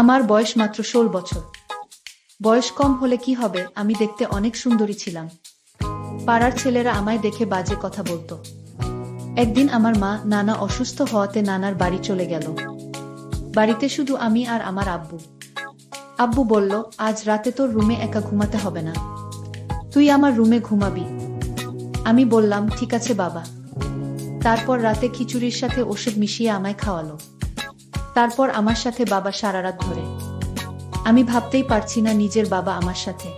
আমার বয়স মাত্র 16 বছর। বয়স কম হলে কি হবে, আমি দেখতে অনেক সুন্দরী ছিলাম। পাড়ার ছেলেরা আমায় দেখে বাজে কথা বলতো। একদিন আমার মা নানা অসুস্থ হওয়াতে নানার বাড়ি চলে গেল। বাড়িতে শুধু আমি আর আমার আব্বু। আব্বু বলল, আজ রাতে তোর রুমে একা ঘুমাতে হবে না, তুই আমার রুমে ঘুমাবি। আমি বললাম, ঠিক আছে বাবা। তারপর রাতে খিচুড়ির সাথে ওষুধ মিশিয়ে আমায় খাওয়ালো। তারপর আমার সাথে বাবা সারা রাত ধরে। আমি ভাবতেই পারছি না নিজের বাবা আমার সাথে।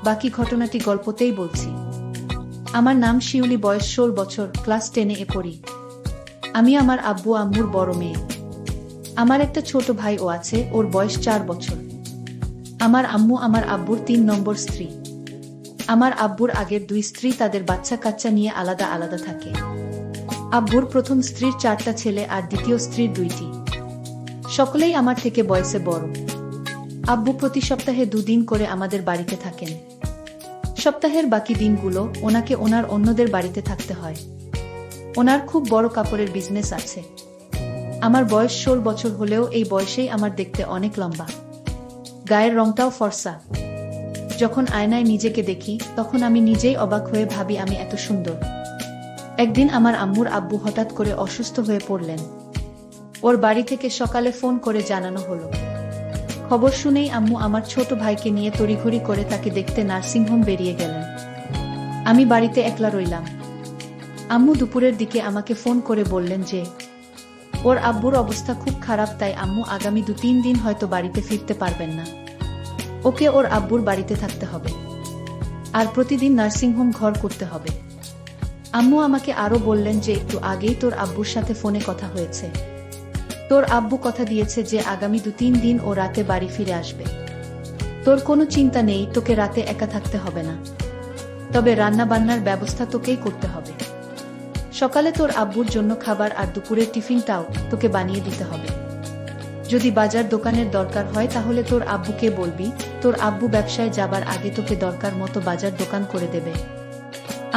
বাকি ঘটনাটি গল্পতেই বলছি। আমার নাম শিউলি, বয়স 16 বছর, ক্লাস 10-এ পড়ি। আমি আমার আব্বু আম্মুর বড় মেয়ে। আমার একটা ছোট ভাইও আছে, ওর বয়স 4 বছর। আমার আম্মু আমার আব্বুর 3 নম্বর স্ত্রী। আমার আব্বুর আগের 2 স্ত্রী তাদের বাচ্চা কাচ্চা নিয়ে আলাদা আলাদা থাকে। আব্বুর প্রথম স্ত্রীর 4টা ছেলে আর দ্বিতীয় স্ত্রীর 2টি। সকলেই আমার থেকে বয়সে বড়। আব্বু প্রতি সপ্তাহে 2 দিন করে আমাদের বাড়িতে থাকেন। সপ্তাহের বাকি দিনগুলো ওনাকে ওনার অন্যদের বাড়িতে থাকতে হয়। ওনার খুব বড় কাপড়ের বিজনেস আছে। আমার বয়স 16 বছর হলেও এই বয়সেই আমার দেখতে অনেক লম্বা। গায়ের রংটাও ফর্সা। যখন আয়নায় নিজেকে দেখি তখন আমি নিজেই অবাক হয়ে ভাবি আমি এত সুন্দর। একদিন আমার আম্মুর আব্বু হঠাৎ করে অসুস্থ হয়ে পড়লেন। ওর বাড়ি থেকে সকালে ফোন করে জানানো হলো। খবর শুনেই আম্মু আমার ছোট ভাইকে নিয়ে তড়িঘড়ি করে তাকে দেখতে নার্সিংহোম বেরিয়ে গেলেন। আমি বাড়িতে একলা রইলাম। আম্মু দুপুরের দিকে আমাকে ফোন করে বললেন যে ওর আব্বুর অবস্থা খুব খারাপ, তাই আম্মু আগামী 2-3 দিন হয়তো বাড়িতে ফিরতে পারবেন না। ওকে ওর আব্বুর বাড়িতে থাকতে হবে আর প্রতিদিন নার্সিংহোম ঘর করতে হবে। আম্মু আমাকে আরো বললেন যে একটু আগেই তোর আব্বুর সাথে ফোনে কথা হয়েছে। তোর আব্বু কথা দিয়েছে যে আগামী 2-3 দিন ও রাতে বাড়ি ফিরে আসবে। তোর কোনো চিন্তা নেই, তোকে রাতে একা থাকতে হবে না। তবে রান্না বান্নার ব্যবস্থা তোকেই করতে হবে। সকালে তোর আব্বুর জন্য খাবার আর দুপুরের টিফিনটাও তোকে বানিয়ে দিতে হবে। যদি বাজার দোকানের দরকার হয় তাহলে তোর আব্বুকে বলবি, তোর আব্বু ব্যবসায় যাবার আগে তোকে দরকার মতো বাজার দোকান করে দেবে।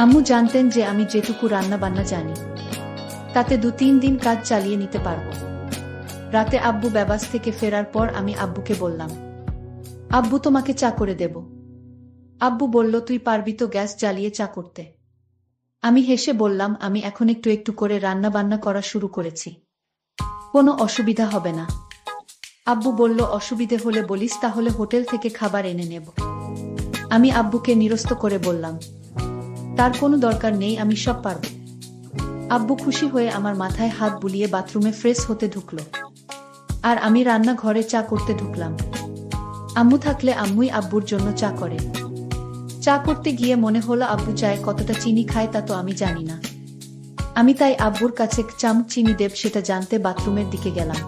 আম্মু জানতেন যে আমি যেটুকু রান্না বান্না জানি তাতে 2-3 দিন কাজ চালিয়ে নিতে পারবো। রাতে আব্বু ব্যবাস থেকে ফেরার পর আমি আব্বুকে বললাম, আব্বু তোমাকে চা করে দেব। আব্বু বলল, তুই পারবি তো গ্যাস জ্বালিয়ে চা করতে? আমি হেসে বললাম, আমি এখন একটু একটু করে রান্না বান্না করা শুরু করেছি, কোনো অসুবিধা হবে না। আব্বু বলল, অসুবিধে হলে বলিস, তাহলে হোটেল থেকে খাবার এনে নেব। আমি আব্বুকে নিরস্ত করে বললাম, তার কোনো দরকার নেই, আমি সব পারবো। আব্বু খুশি হয়ে আমার মাথায় হাত বুলিয়ে বাথরুমে ফ্রেশ হতে ঢুকলো আর আমি রান্নাঘরে চা করতে ঢুকলাম। আম্মু থাকলে আম্মুই আব্বুর জন্য চা করে। চা করতে গিয়ে মনে হলো আব্বু চায়ে কতটা চিনি খায় তা তো আমি জানি না। আমি তাই আব্বুর কাছে চামচ চিনি দেব সেটা জানতে বাথরুমের দিকে গেলাম।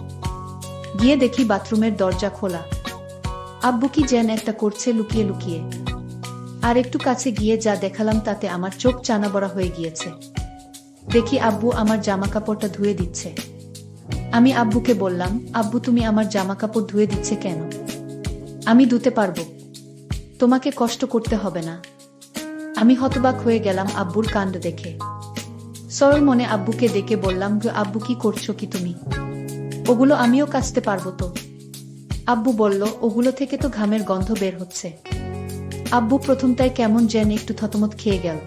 গিয়ে দেখি বাথরুমের দরজা খোলা। আব্বু কি যেন একটা করছে লুকিয়ে লুকিয়ে। আর একটু কাছে গিয়ে যা দেখালাম তাতে আমার চোখ চানাবড়া হয়ে গিয়েছে। দেখি আব্বু আমার জামা কাপড়টা ধুয়ে দিচ্ছে। আমি আব্বুকে বললাম, আব্বু তুমি আমার জামা কাপড় ধুয়ে দিচ্ছে কেন? আমি ধুতে পারবো, তোমাকে কষ্ট করতে হবে না। আমি হতবাক হয়ে গেলাম আব্বুর কাণ্ড দেখে। সরল মনে আব্বুকে ডেকে বললাম, আব্বু কি করছো কি তুমি? ওগুলো আমিও কাচতে পারবো তো? আব্বু বলল, ওগুলো থেকে তো ঘামের গন্ধ বের হচ্ছে। আব্বু প্রথমটায় কেমন যেন একটু থতমত খেয়ে গেল।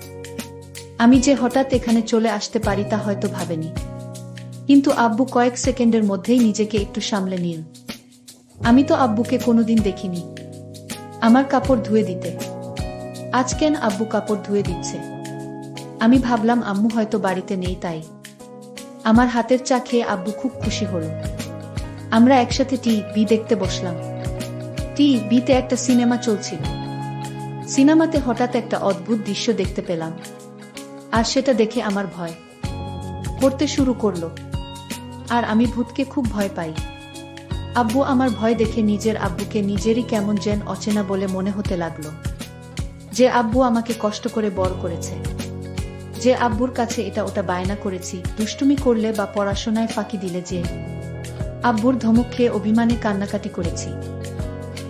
আমি যে হঠাৎ এখানে চলে আসতে পারি তা হয়তো ভাবেনি। কিন্তু আব্বু কয়েক সেকেন্ডের মধ্যেই নিজেকে একটু সামলে নিল। আমি তো আব্বুকে কোনোদিন দেখিনি আমার কাপড় ধুয়ে দিতে। আজ কেন আব্বু কাপড় ধুয়ে দিচ্ছে? আমি ভাবলাম আম্মু হয়তো বাড়িতে নেই তাই। আমার হাতের চা খেয়ে আব্বু খুব খুশি হলো। আমরা একসাথে টিভি দেখতে বসলাম। টিভিতে একটা সিনেমা চলছিল। সিনেমাতে হঠাৎ একটা অদ্ভুত দৃশ্য দেখতে পেলাম আর সেটা দেখে আমার ভয় করতে শুরু করলো। আর আমি ভূতকে খুব ভয় পাই। আব্বু আমার ভয় দেখে নিজের আব্বুকে নিজেরই কেমন যেন অচেনা বলে মনে হতে লাগলো। যে আব্বু আমাকে কষ্ট করে বড় করেছে, যে আব্বুর কাছে এটা ওটা বায়না করেছি, দুষ্টুমি করলে বা পড়াশোনায় ফাঁকি দিলে, যে আব্বুর ধমক খেয়ে অভিমানে কান্নাকাটি করেছি,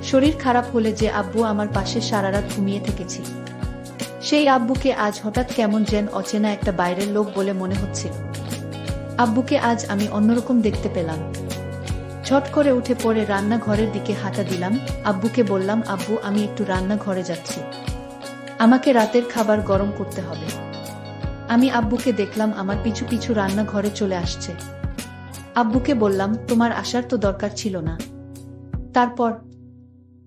শরীর খারাপ হলে যে আব্বু আমার পাশে সারা রাত ঘুমিয়ে থেকেছি, সেই আব্বুকে আজ হঠাৎ কেমন যেন অচেনা একটা বাইরের লোক বলে মনে হচ্ছিল। আব্বুকে আজ আমি অন্যরকম দেখতে পেলাম। ঝট করে উঠে পড়ে রান্নাঘরের দিকে হাঁটা দিলাম। আব্বুকে বললাম, আব্বু আমি একটু রান্নাঘরে যাচ্ছি, আমাকে রাতের খাবার গরম করতে হবে। আমি আব্বুকে দেখলাম আমার পিছু পিছু রান্নাঘরে চলে আসছে। আব্বুকে বললাম, তোমার আসার তো দরকার ছিল না। তারপর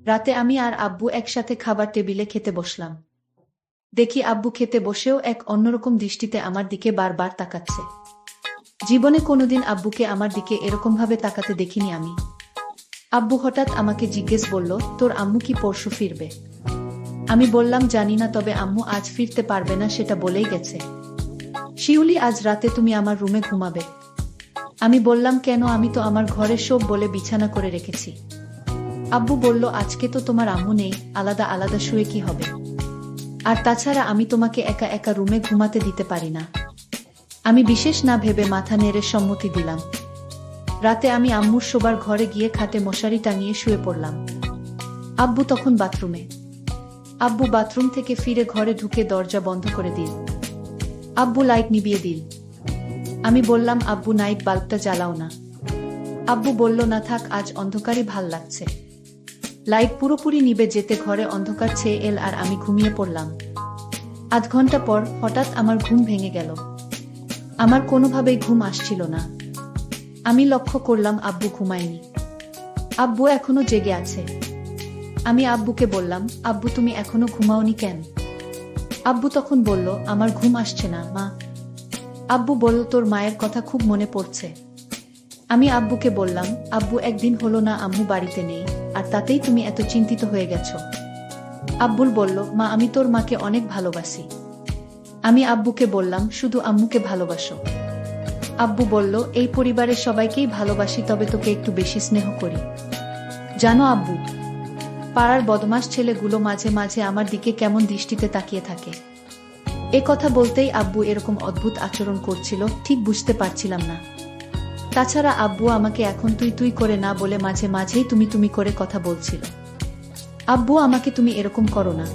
রাতে আমি আর আব্বু একসাথে খাবার টেবিলে খেতে বসলাম। দেখি আব্বু খেতে বসেও এক অন্যরকম দৃষ্টিতে আমার দিকে বারবার তাকাচ্ছে। জীবনে কোনোদিন আব্বুকে আমার দিকে এরকমভাবে তাকাতে দেখিনি আমি। আব্বু হঠাৎ আমাকে জিজ্ঞেস করল, তোর আম্মু কি পরশু ফিরবে? আমি বললাম, জানি না, তবে আম্মু আজ ফিরতে পারবে না সেটা বলেই গেছে। শিউলি, আজ রাতে তুমি আমার রুমে ঘুমাবে। আমি বললাম, কেন? আমি তো আমার ঘরে সব বলে বিছানা করে রেখেছি। আব্বু বলল, আজকে তো তোমার আম্মু নেই, আলাদা আলাদা শুয়ে কি হবে? আর তাছাড়া আমি তোমাকে একা একা রুমে ঘুমাতে দিতে পারি না। আমি বিশেষ না ভেবে মাথা নেড়ে সম্মতি দিলাম। রাতে আমি আম্মুর শোবার ঘরে গিয়ে খাটে মশারি টাঙিয়ে শুয়ে পড়লাম। আব্বু তখন বাথরুমে। আব্বু বাথরুম থেকে ফিরে ঘরে ঢুকে দরজা বন্ধ করে দিল। আব্বু লাইট নিভিয়ে দিল। আমি বললাম, আব্বু নাইট বাল্বটা জ্বালাও না। আব্বু বলল, না থাক, আজ অন্ধকারই ভাল লাগছে। লাইট পুরোপুরি নিভে যেতে ঘরে অন্ধকার ছেয়ে এল আর আমি ঘুমিয়ে পড়লাম। আধ ঘন্টা পর হঠাৎ আমার ঘুম ভেঙে গেল। আমার কোনোভাবেই ঘুম আসছিল না। আমি লক্ষ্য করলাম আব্বু ঘুমায়নি। আব্বু এখনো জেগে আছে। আমি আব্বুকে বললাম, আব্বু তুমি এখনো ঘুমাওনি কেন? আব্বু তখন বলল, আমার ঘুম আসছে না মা। আব্বু বলল, তোর মায়ের কথা খুব মনে পড়ছে। আমি আব্বুকে বললাম, আব্বু একদিন হলো না আম্মু বাড়িতে নেই, আর তাতেই তুমি এত চিন্তিত হয়ে গেছো। আব্বুল বলল, মা আমি তোর মাকে অনেক ভালোবাসি। আমি আব্বুকে বললাম, শুধু আম্মুকে ভালোবাসো? আব্বু বলল, এই পরিবারের সবাইকেই ভালোবাসি, তবে তোকে একটু বেশি স্নেহ করি। জানো আব্বু, পাড়ার বদমাশ ছেলেগুলো মাঝে মাঝে আমার দিকে কেমন দৃষ্টিতে তাকিয়ে থাকে। এ কথা বলতেই আব্বু এরকম অদ্ভুত আচরণ করছিল, ঠিক বুঝতে পারছিলাম না। তাছাড়া আব্বু আমাকে এখন তুই তুই করে না বলে মাঝে মাঝেই তুমি তুমি করে কথা বলছিল। আব্বু, আমাকে তুমি এরকম করো না,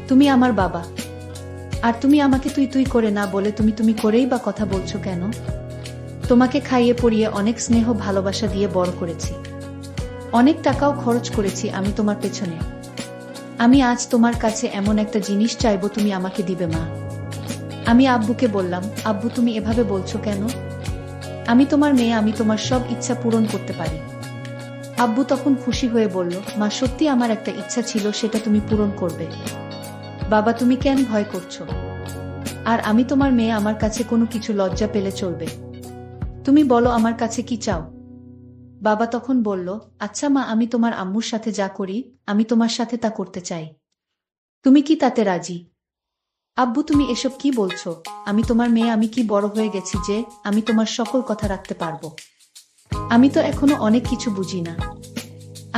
তুমি আমার বাবা। আর তুমি আমাকে তুই তুই করে না বলে তুমি তুমি করেই বা কথা বলছো কেন? তোমাকে খাইয়ে পড়িয়ে অনেক স্নেহ ভালোবাসা দিয়ে বড় করেছি, অনেক টাকাও খরচ করেছি আমি তোমার পেছনে। আমি আজ তোমার কাছে এমন একটা জিনিস চাইবো, তুমি আমাকে দিবে মা? আমি আব্বুকে বললাম, আব্বু তুমি এভাবে বলছো কেন? আমি তোমার মেয়ে, আমি তোমার সব ইচ্ছা পূরণ করতে পারি। আব্বু তখন খুশি হয়ে বলল, মা সত্যি আমার একটা ইচ্ছা ছিল, সেটা তুমি পূরণ করবে। বাবা তুমি কেন ভয় করছো? আর আমি তোমার মেয়ে, আমার কাছে কোনো কিছু লজ্জা পেলে চলবে? তুমি বলো আমার কাছে কি চাও? বাবা তখন বলল, আচ্ছা মা, আমি তোমার আম্মুর সাথে যা করি আমি তোমার সাথে তা করতে চাই, তুমি কি তাতে রাজি? আব্বু তুমি এসব কি বলছো? আমি তোমার মেয়ে, আমি কি বড় হয়ে গেছি যে আমি তোমার সকল কথা রাখতে পারবো? আমি তো এখনো অনেক কিছু বুঝি না।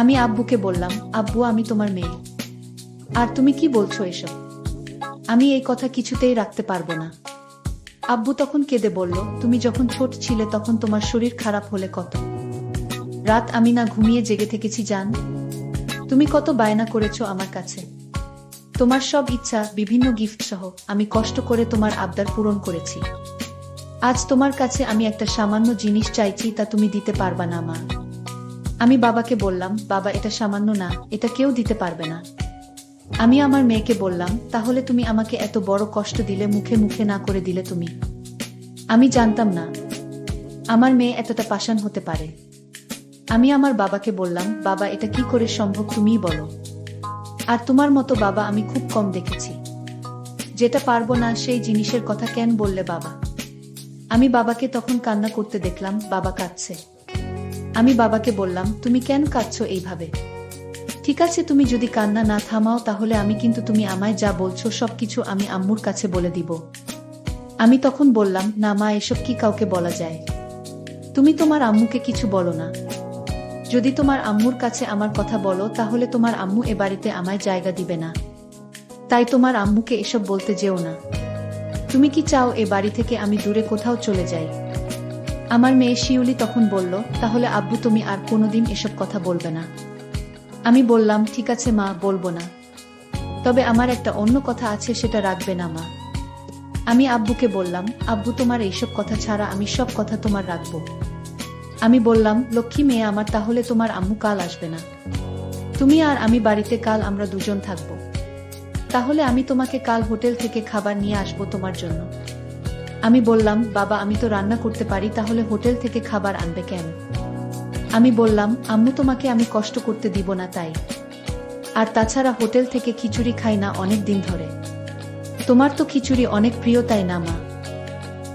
আমি আব্বুকে বললাম, আব্বু আমি তোমার মেয়ে, আর তুমি কি বলছো এসব? আমি এই কথা কিছুতেই রাখতে পারবো না। আব্বু তখন কেঁদে বলল, তুমি যখন ছোট ছিলে তখন তোমার শরীর খারাপ হলে কত রাত আমি না ঘুমিয়ে জেগে থেকেছি জান। তুমি কত বায়না করেছো আমার কাছে। তোমার সব ইচ্ছা, বিভিন্ন গিফট সহ আমি কষ্ট করে তোমার আবদার পূরণ করেছি। আজ তোমার কাছে আমি একটা সামান্য জিনিস চাইছি, তা তুমি দিতে পারবা না মা। আমি বাবাকে বললাম, বাবা এটা সামান্য না, এটা কেউ দিতে পারবে না। আমি আমার মেয়েকে বললাম, তাহলে তুমি আমাকে এত বড় কষ্ট দিলে মুখে মুখে না করে দিলে তুমি? আমি জানতাম না আমার মেয়ে এতটা পাষাণ হতে পারে। আমি আমার বাবাকে বললাম, বাবা এটা কি করে সম্ভব, তুমিই বলো। আর তোমার মতো বাবা আমি খুব কম দেখেছি। যেটা পারবো না সেই জিনিসের কথা কেন বললে বাবা? আমি বাবাকে তখন কান্না করতে দেখলাম, বাবা কাঁদছে। আমি বাবাকে বললাম, তুমি কেন কাঁদছো এইভাবে? ঠিক আছে, তুমি যদি কান্না না থামাও তাহলে আমি কিন্তু তুমি আমায় যা বলছো সবকিছু আমি আম্মুর কাছে বলে দিব। আমি তখন বললাম, না মা, এসব কি কাউকে বলা যায়? তুমি তোমার আম্মুকে কিছু বলো না। যদি তোমার আম্মুর কাছে আমার কথা বলো তাহলে তোমার আম্মু এ বাড়িতে আমায় জায়গা দিবে না। তাই তোমার আম্মুকে এসব বলতে যেও না। তুমি কি চাও এ বাড়ি থেকে আমি দূরে কোথাও চলে যাই? আমার মেয়ে শিউলি তখন বলল, তাহলে আব্বু তুমি আর কোনোদিন এসব কথা বলবে না? আমি বললাম, ঠিক আছে মা, বলবো না। তবে আমার একটা অন্য কথা আছে, সেটা রাখবে না মা? আমি আব্বুকে বললাম, আব্বু তোমার এইসব কথা ছাড়া আমি সব কথা তোমার রাখবো। আমি বললাম, লক্ষ্মী মেয়ে আমার, তাহলে তোমার আম্মু কাল আসবে না? তুমি আর আমি বাড়িতে কাল আমরা দুজন থাকবো। তাহলে আমি তোমাকে কাল হোটেল থেকে খাবার নিয়ে আসবো তোমার জন্য। আমি বললাম, বাবা আমি তো রান্না করতে পারি, তাহলে হোটেল থেকে খাবার আনবে কেন? আমি বললাম, আম্মু তোমাকে আমি কষ্ট করতে দিব না তাই। আর তাছাড়া হোটেল থেকে খিচুড়ি খাই না অনেক দিন ধরে। তোমার তো খিচুড়ি অনেক প্রিয় তাই না মা?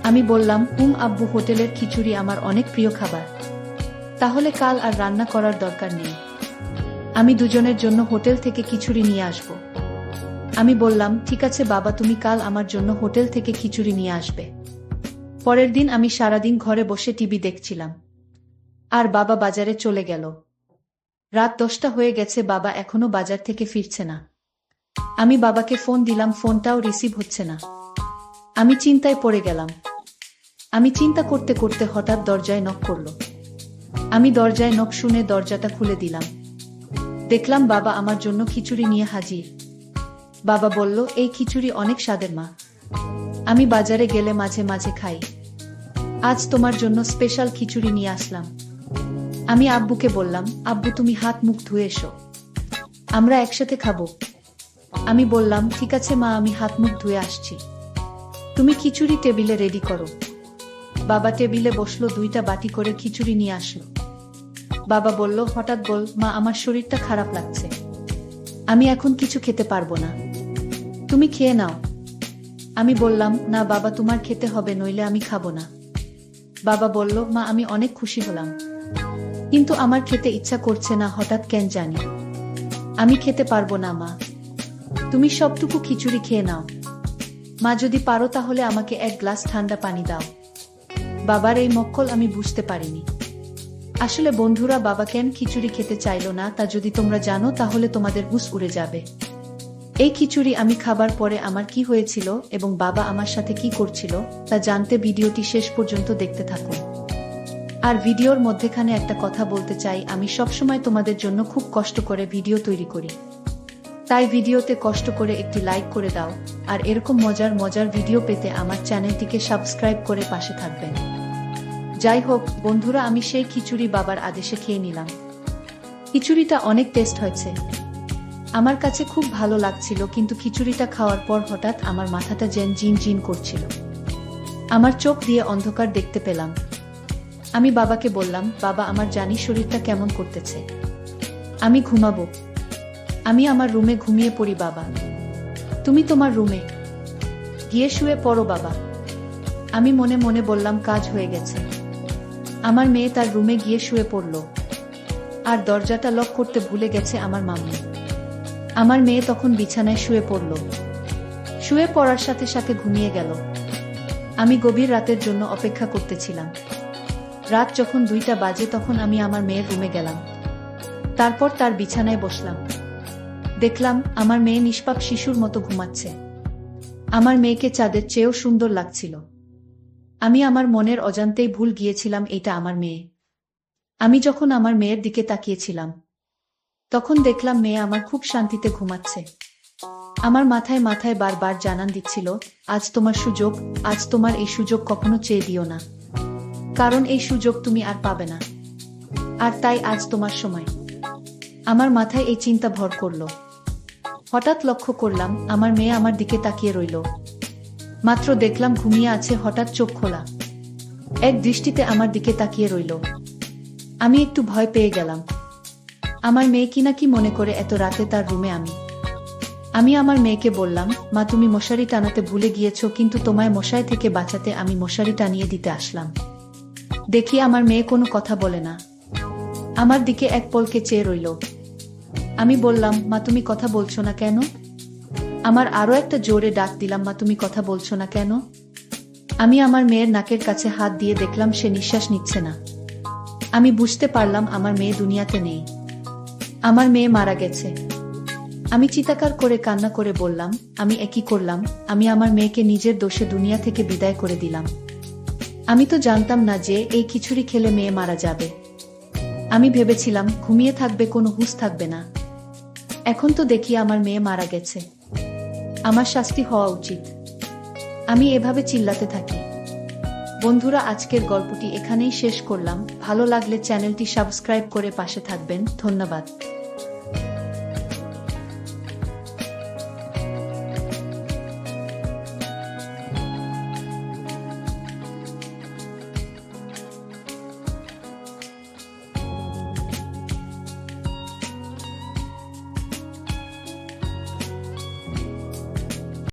আমি বললাম, আব্বু, হোটেলের খিচুড়ি আমার অনেক প্রিয় খাবার। তাহলে কাল আর রান্না করার দরকার নেই, আমি দুজনের জন্য হোটেল থেকে খিচুড়ি নিয়ে আসব। আমি বললাম, ঠিক আছে বাবা, তুমি কাল আমার জন্য হোটেল থেকে খিচুড়ি নিয়ে আসবে। পরের দিন আমি সারাদিন ঘরে বসে টিভি দেখছিলাম, আর বাবা বাজারে চলে গেল। রাত 10টা হয়ে গেছে, বাবা এখনো বাজার থেকে ফিরছে না। আমি বাবাকে ফোন দিলাম, ফোনটাও রিসিভ হচ্ছে না। আমি চিন্তায় পড়ে গেলাম। আমি চিন্তা করতে করতে হঠাৎ দরজায় নক করলো। আমি দরজায় নক শুনে দরজাটা খুলে দিলাম। দেখলাম বাবা আমার জন্য খিচুড়ি নিয়ে হাজির। বাবা বলল, এই খিচুড়ি অনেক স্বাদের মা, আমি বাজারে গেলে মাঝে মাঝে খাই। আজ তোমার জন্য স্পেশাল খিচুড়ি নিয়ে আসলাম। আমি আব্বুকে বললাম, আব্বু তুমি হাত মুখ ধুয়ে এসো, আমরা একসাথে খাবো। আমি বললাম, ঠিক আছে মা, আমি হাত মুখ ধুয়ে আসছি, তুমি খিচুড়ি টেবিলে রেডি করো। বাবা টেবিলে বসলো, 2টা বাটি করে খিচুড়ি নিয়ে আসলো। বাবা বলল, হঠাৎ বল মা, আমার শরীরটা খারাপ লাগছে, আমি এখন কিছু খেতে পারবো না, তুমি খেয়ে নাও। আমি বললাম, না বাবা, তোমার খেতে হবে, নইলে আমি খাবো না। বাবা বলল, মা আমি অনেক খুশি হলাম, কিন্তু আমার খেতে ইচ্ছা করছে না হঠাৎ, কেন জানি। আমি খেতে পারবো না মা, তুমি সবটুকু খিচুড়ি খেয়ে নাও। মা যদি পারো তাহলে আমাকে 1 গ্লাস ঠান্ডা পানি দাও। বাবার এই মক্কল আমি বুঝতে পারিনি। আসলে বন্ধুরা, বাবা কেন খিচুড়ি খেতে চাইলো না তা যদি তোমরা জানো তাহলে তোমাদের হুঁশ উড়ে যাবে। এই খিচুড়ি আমি খাবার পরে আমার কি হয়েছিল এবং বাবা আমার সাথে কি করছিল তা জানতে ভিডিওটি শেষ পর্যন্ত দেখতে থাকুন। আর ভিডিওর মধ্যেখানে একটা কথা বলতে চাই, আমি সবসময় তোমাদের জন্য খুব কষ্ট করে ভিডিও তৈরি করি, তাই ভিডিওতে কষ্ট করে একটি লাইক করে দাও, আর এরকম মজার মজার ভিডিও পেতে আমার চ্যানেলটিকে সাবস্ক্রাইব করে পাশে থাকবেন। যাই হোক বন্ধুরা, আমি সেই খিচুড়ি বাবার আদেশে খেয়ে নিলাম। খিচুড়িটা অনেক টেস্ট হয়েছে, আমার কাছে খুব ভালো লাগছিল, কিন্তু খিচুড়িটা খাওয়ার পর হঠাৎ আমার মাথাটা যেন জিন জিন করছিল, আমার চোখ দিয়ে অন্ধকার দেখতে পেলাম। আমি বাবাকে বললাম, বাবা আমার জানি শরীরটা কেমন করতেছে, আমি ঘুমাবো, আমি আমার রুমে ঘুমিয়ে পড়ি। বাবা তুমি তোমার রুমে গিয়ে শুয়ে পড়ো বাবা। আমি মনে মনে বললাম, কাজ হয়ে গেছে। আমার মেয়ে তার রুমে গিয়ে শুয়ে পড়ল, আর দরজাটা লক করতে ভুলে গেছে আমার মাম্মি। আমার মেয়ে তখন বিছানায় শুয়ে পড়ল, শুয়ে পড়ার সাথে সাথে ঘুমিয়ে গেল। আমি গভীর রাতের জন্য অপেক্ষা করতেছিলাম। রাত যখন 2টা বাজে তখন আমি আমার মেয়ের রুমে গেলাম, তারপর তার বিছানায় বসলাম। দেখলাম আমার মেয়ে নিষ্পাপ শিশুর মতো ঘুমাচ্ছে। আমার মেয়েকে চাঁদের চেয়েও সুন্দর লাগছিল। আমি আমার মনের অজান্তেই ভুল গিয়েছিলাম এটা আমার মেয়ে। আমি যখন আমার মেয়ের দিকে তাকিয়েছিলাম তখন দেখলাম মেয়ে আমার খুব শান্তিতে ঘুমাচ্ছে। আমার মাথায় মাথায় বারবার জানান দিচ্ছিল, আজ তোমার সুযোগ, আজ তোমার এই সুযোগ কখনো চেয়ে দিও না, কারণ এই সুযোগ তুমি আর পাবে না, আর তাই আজ তোমার সময়। আমার মাথায় এই চিন্তা ভর করল। হঠাৎ লক্ষ্য করলাম আমার মেয়ে আমার দিকে তাকিয়ে রইল। মাত্র দেখলাম ঘুমিয়ে আছে, হঠাৎ চোখ খোলা, এক দৃষ্টিতে আমার দিকে তাকিয়ে রইল। আমি একটু ভয় পেয়ে গেলাম। আমার মেয়ে কি না কি মনে করে এত রাতে তার রুমে আমি আমার মেয়েকে বললাম, মা তুমি মশারি টানাতে ভুলে গিয়েছো, কিন্তু তোমায় মশারি থেকে বাঁচাতে আমি মশারি টানিয়ে দিতে আসলাম। দেখি আমার মেয়ে কোনো কথা বলে না, আমার দিকে এক পলকে চেয়ে রইল। আমি বললাম, মা তুমি কথা বলছো না কেন? আমার আরো একটা জোরে ডাক দিলাম, মা তুমি কথা বলছো না কেন? আমি আমার মেয়ের নাকের কাছে হাত দিয়ে দেখলাম সে নিঃশ্বাস নিচ্ছে না। আমি বুঝতে পারলাম আমার মেয়ে দুনিয়াতে নেই, আমার মেয়ে মারা গেছে। আমি চিৎকার করে কান্না করে বললাম, আমি একই করলাম, আমি আমার মেয়েকে নিজের দোষে দুনিয়া থেকে বিদায় করে দিলাম। আমি তো জানতাম না যে এই খিচুড়ি খেলে মেয়ে মারা যাবে। আমি ভেবেছিলাম ঘুমিয়ে থাকবে, কোনো হুঁশ থাকবে না। এখন তো দেখি আমার মেয়ে মারা গেছে, আমার শাস্তি হওয়া উচিত। আমি এভাবে চিল্লাতে থাকি। বন্ধুরা, আজকের গল্পটি এখানেই শেষ করলাম। ভালো লাগলে চ্যানেলটি সাবস্ক্রাইব করে পাশে থাকবেন। ধন্যবাদ।